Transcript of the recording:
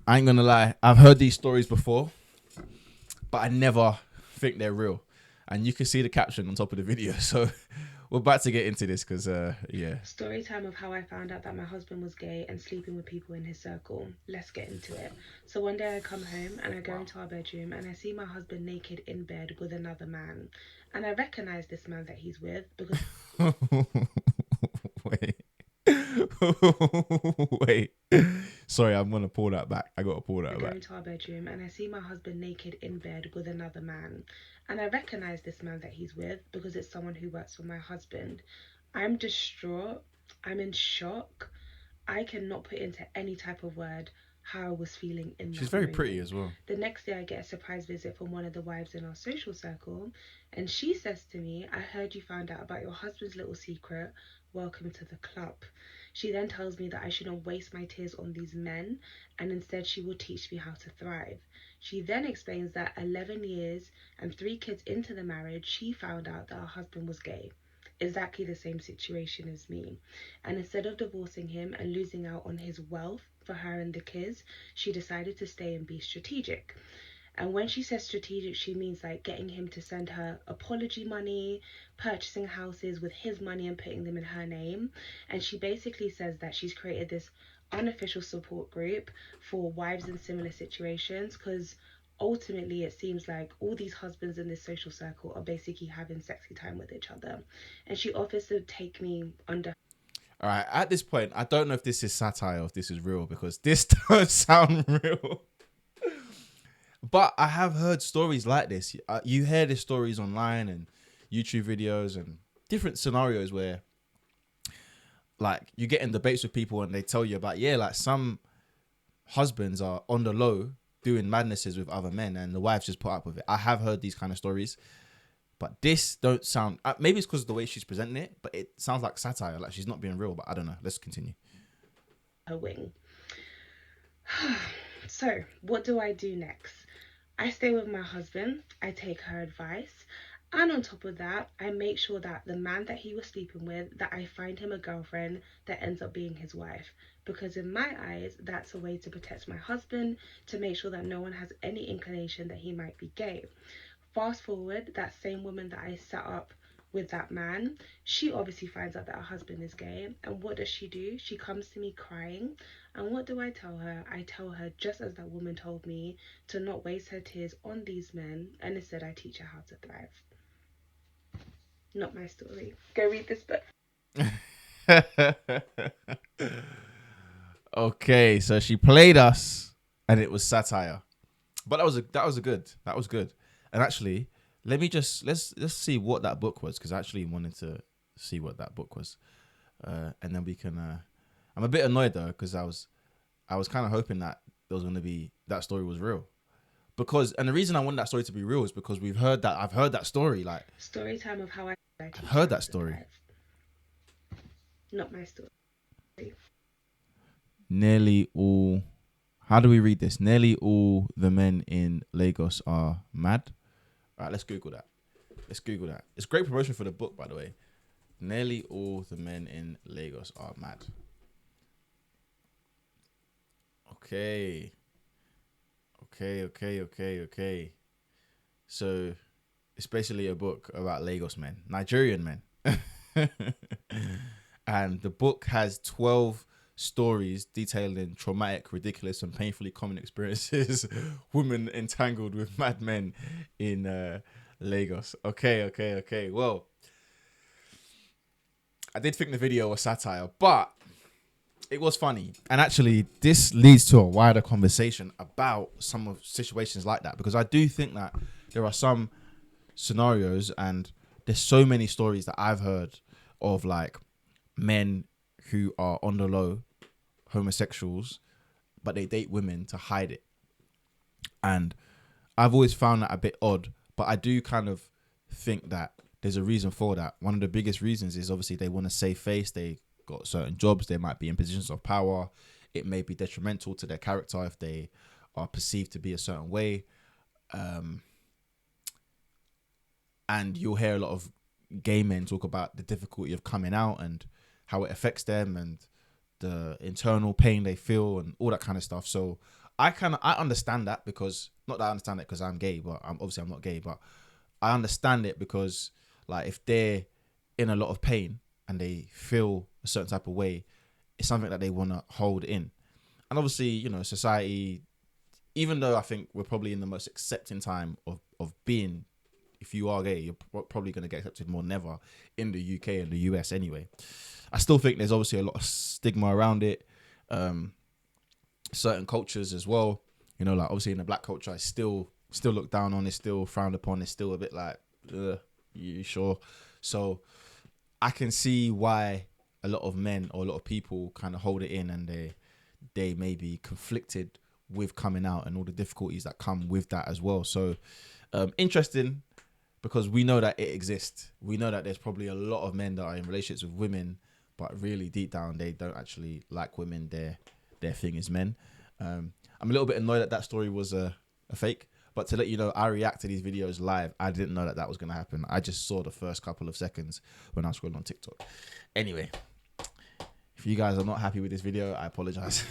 I ain't gonna lie. I've heard these stories before, but I never think they're real. And you can see the caption on top of the video. So we're about to get into this because, yeah. Story time of how I found out that my husband was gay and sleeping with people in his circle. Let's get into it. So one day I come home and I go Wow. into our bedroom and I see my husband naked in bed with another man. And I recognize this man that he's with because Wait. Wait. Sorry, I'm gonna pull that back. I gotta pull I that go back. into our bedroom and I see my husband naked in bed with another man. And I recognize this man that he's with because it's someone who works for my husband. I'm distraught. I'm in shock. I cannot put into any type of word how I was feeling in She's that very pretty moment. as well. The next day, I get a surprise visit from one of the wives in our social circle, and she says to me, I heard you found out about your husband's little secret. Welcome to the club. She then tells me that I shouldn't waste my tears on these men and instead she will teach me how to thrive. She then explains that 11 years and 3 kids into the marriage, she found out that her husband was gay, exactly the same situation as me. And instead of divorcing him and losing out on his wealth for her and the kids, she decided to stay and be strategic. And when she says strategic, she means like getting him to send her apology money, purchasing houses with his money and putting them in her name. And she basically says that she's created this unofficial support group for wives in similar situations because ultimately it seems like all these husbands in this social circle are basically having sexy time with each other. And she offers to take me under. All right. At this point, I don't know if this is satire or if this is real because this does sound real. But I have heard stories like this. You hear these stories online and YouTube videos and different scenarios where, like, you get in debates with people and they tell you about, yeah, like some husbands are on the low doing madnesses with other men and the wives just put up with it. I have heard these kind of stories, but this don't sound. Maybe it's because of the way she's presenting it, but it sounds like satire. Like she's not being real. But I don't know. Let's continue. Her wing. So, what do I do next? I stay with my husband, I take her advice, and on top of that, I make sure that the man that he was sleeping with, that I find him a girlfriend that ends up being his wife. Because in my eyes, that's a way to protect my husband, to make sure that no one has any inclination that he might be gay. Fast forward, that same woman that I set up with that man, she obviously finds out that her husband is gay. And what does she do? She comes to me crying. And what do I tell her? I tell her, just as that woman told me, to not waste her tears on these men. And instead, I teach her how to thrive. Not my story. Go read this book. Okay, so she played us, and it was satire. But that was good. And actually, let me just let's see what that book was because I actually wanted to see what that book was, and then we can. I'm a bit annoyed though because I was kind of hoping that there was gonna be that story was real because and the reason I want that story to be real is because I've heard that story like Story time of how I I've teach her heard how that to story thrive. Not my story. nearly all. How do we read this? Nearly all the men in Lagos are mad. All right, let's Google that. Let's Google that. It's great promotion for the book, by the way. Nearly all the men in Lagos are mad. Okay. Okay. So it's basically a book about Lagos men, Nigerian men. And the book has 12 stories detailing traumatic, ridiculous, and painfully common experiences women entangled with mad men in Lagos. Okay. Well, I did think the video was satire, but it was funny. And actually, this leads to a wider conversation about some of situations like that because I do think that there are some scenarios and there's so many stories that I've heard of like men who are on the low, homosexuals, but they date women to hide it. And I've always found that a bit odd, but I do kind of think that there's a reason for that. One of the biggest reasons is obviously they want to save face. They got certain jobs. They might be in positions of power. It may be detrimental to their character if they are perceived to be a certain way. Um, and you'll hear a lot of gay men talk about the difficulty of coming out and how it affects them and the internal pain they feel and all that kind of stuff. So I understand that, because not that I understand it because I'm gay, but I'm not gay, but I understand it because, like, if they're in a lot of pain and they feel a certain type of way, it's something that they want to hold in. And obviously, you know, society, even though I think we're probably in the most accepting time of being, if you are gay, you're probably going to get accepted more than ever in the UK and the US anyway. I still think there's obviously a lot of stigma around it. Certain cultures as well, you know, like obviously in the black culture, it's still looked down on, it's still frowned upon, it's still a bit like, you sure? So I can see why a lot of men or a lot of people kind of hold it in, and they may be conflicted with coming out and all the difficulties that come with that as well. So interesting, because we know that it exists. We know that there's probably a lot of men that are in relationships with women, but really deep down they don't actually like women. Their thing is men. I'm a little bit annoyed that story was a fake. But to let you know, I react to these videos live. I didn't know that was going to happen. I just saw the first couple of seconds when I was scrolling on TikTok. Anyway, if you guys are not happy with this video, I apologize.